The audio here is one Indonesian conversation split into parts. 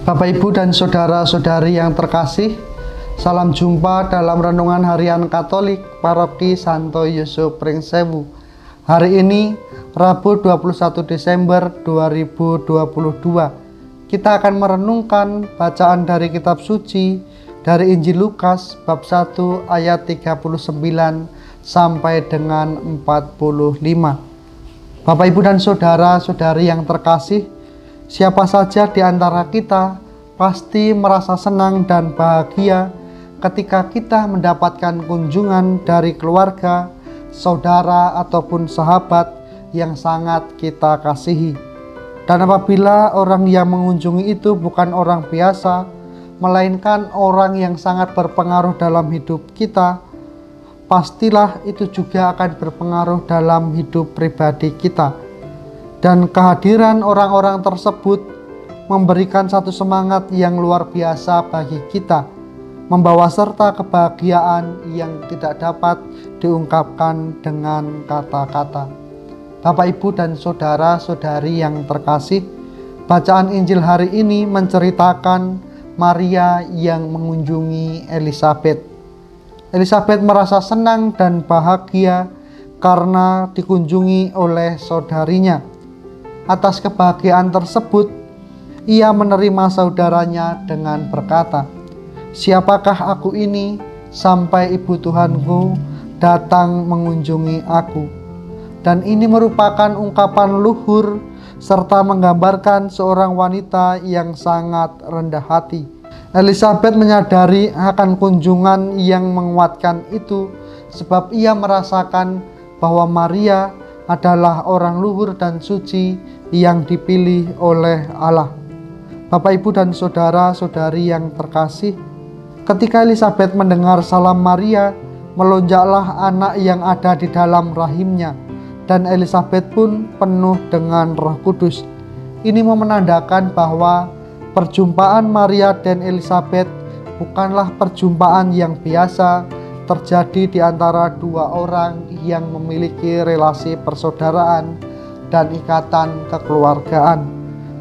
Bapak, Ibu, dan saudara-saudari yang terkasih, salam jumpa dalam Renungan Harian Katolik Paroki Santo Yusuf Pringsewu. Hari ini, Rabu 21 Desember 2022, kita akan merenungkan bacaan dari kitab suci dari Injil Lukas bab 1 ayat 39 sampai dengan 45. Bapak, Ibu, dan saudara-saudari yang terkasih, siapa saja di antara kita pasti merasa senang dan bahagia ketika kita mendapatkan kunjungan dari keluarga, saudara, ataupun sahabat yang sangat kita kasihi. Dan apabila orang yang mengunjungi itu bukan orang biasa, melainkan orang yang sangat berpengaruh dalam hidup kita, pastilah itu juga akan berpengaruh dalam hidup pribadi kita. Dan kehadiran orang-orang tersebut memberikan satu semangat yang luar biasa bagi kita, membawa serta kebahagiaan yang tidak dapat diungkapkan dengan kata-kata. Bapak, Ibu, dan saudara-saudari yang terkasih, bacaan Injil hari ini menceritakan Maria yang mengunjungi Elisabet. Elisabet merasa senang dan bahagia karena dikunjungi oleh saudarinya. Atas kebahagiaan tersebut, ia menerima saudaranya dengan berkata, "Siapakah aku ini sampai ibu Tuhanku datang mengunjungi aku?" Dan ini merupakan ungkapan luhur serta menggambarkan seorang wanita yang sangat rendah hati. Elisabet menyadari akan kunjungan yang menguatkan itu, sebab ia merasakan bahwa Maria adalah orang luhur dan suci yang dipilih oleh Allah. Bapak, Ibu, dan saudara-saudari yang terkasih, ketika Elisabet mendengar salam Maria, melonjaklah anak yang ada di dalam rahimnya, dan Elisabet pun penuh dengan Roh Kudus. Ini menandakan bahwa perjumpaan Maria dan Elisabet bukanlah perjumpaan yang biasa terjadi di antara dua orang yang memiliki relasi persaudaraan dan ikatan kekeluargaan.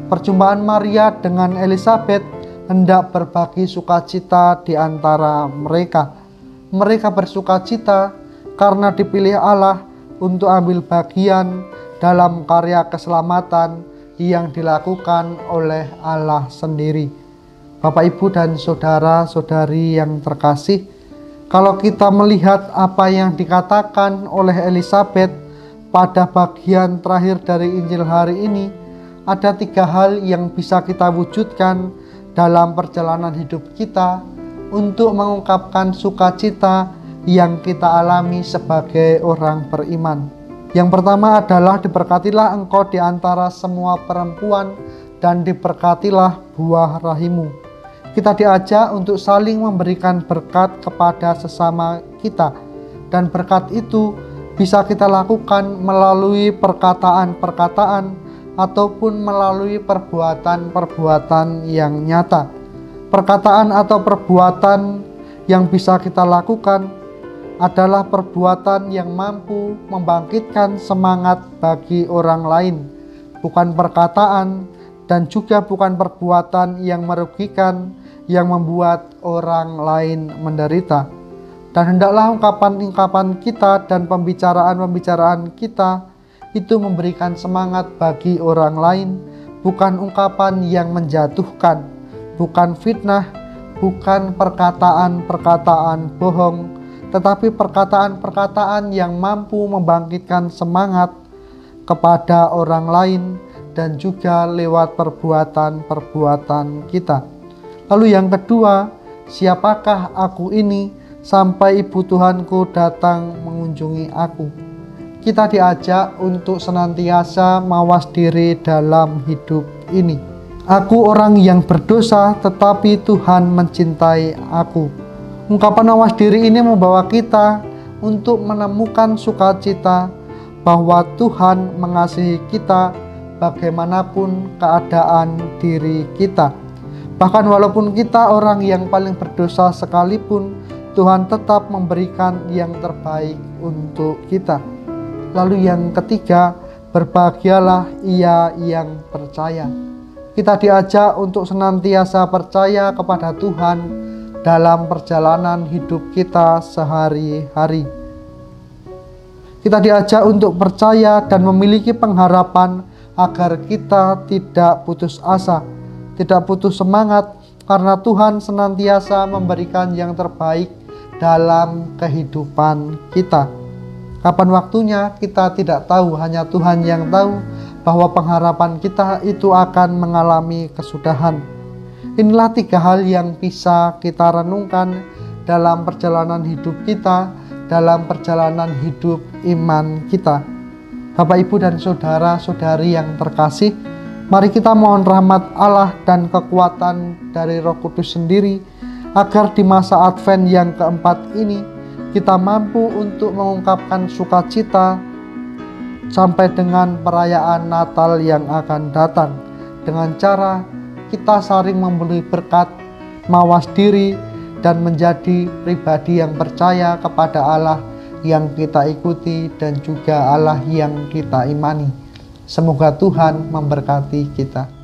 Perjumpaan Maria dengan Elisabet hendak berbagi sukacita di antara mereka. Mereka bersukacita karena dipilih Allah untuk ambil bagian dalam karya keselamatan yang dilakukan oleh Allah sendiri. Bapak, Ibu, dan saudara-saudari yang terkasih, kalau kita melihat apa yang dikatakan oleh Elisabet pada bagian terakhir dari Injil hari ini, ada tiga hal yang bisa kita wujudkan dalam perjalanan hidup kita untuk mengungkapkan sukacita yang kita alami sebagai orang beriman. Yang pertama adalah diberkatilah engkau di antara semua perempuan dan diberkatilah buah rahimmu. Kita diajak untuk saling memberikan berkat kepada sesama kita, dan berkat itu bisa kita lakukan melalui perkataan-perkataan ataupun melalui perbuatan-perbuatan yang nyata. Perkataan atau perbuatan yang bisa kita lakukan adalah perbuatan yang mampu membangkitkan semangat bagi orang lain, bukan perkataan dan juga bukan perbuatan yang merugikan, yang membuat orang lain menderita. Dan hendaklah ungkapan-ungkapan kita dan pembicaraan-pembicaraan kita itu memberikan semangat bagi orang lain, bukan ungkapan yang menjatuhkan, bukan fitnah, bukan perkataan-perkataan bohong, tetapi perkataan-perkataan yang mampu membangkitkan semangat kepada orang lain dan juga lewat perbuatan-perbuatan kita. Lalu yang kedua, siapakah aku ini sampai ibu Tuhanku datang mengunjungi aku? Kita diajak untuk senantiasa mawas diri dalam hidup ini. Aku orang yang berdosa, tetapi Tuhan mencintai aku. Ungkapan mawas diri ini membawa kita untuk menemukan sukacita bahwa Tuhan mengasihi kita bagaimanapun keadaan diri kita. Bahkan walaupun kita orang yang paling berdosa sekalipun, Tuhan tetap memberikan yang terbaik untuk kita. Lalu yang ketiga, berbahagialah ia yang percaya. kita diajak untuk senantiasa percaya kepada Tuhan dalam perjalanan hidup kita sehari-hari. Kita diajak untuk percaya dan memiliki pengharapan agar kita tidak putus asa, tidak putus semangat, karena Tuhan senantiasa memberikan yang terbaik dalam kehidupan kita. Kapan waktunya kita tidak tahu, hanya Tuhan yang tahu bahwa pengharapan kita itu akan mengalami kesudahan. Inilah 3 hal yang bisa kita renungkan dalam perjalanan hidup kita, dalam perjalanan hidup iman kita. Bapak, Ibu, dan saudara-saudari yang terkasih, mari kita mohon rahmat Allah dan kekuatan dari Roh Kudus sendiri, agar di masa Advent yang keempat ini, kita mampu untuk mengungkapkan sukacita sampai dengan perayaan Natal yang akan datang, dengan cara kita saling memberi berkat, mawas diri, dan menjadi pribadi yang percaya kepada Allah yang kita ikuti dan juga Allah yang kita imani. Semoga Tuhan memberkati kita.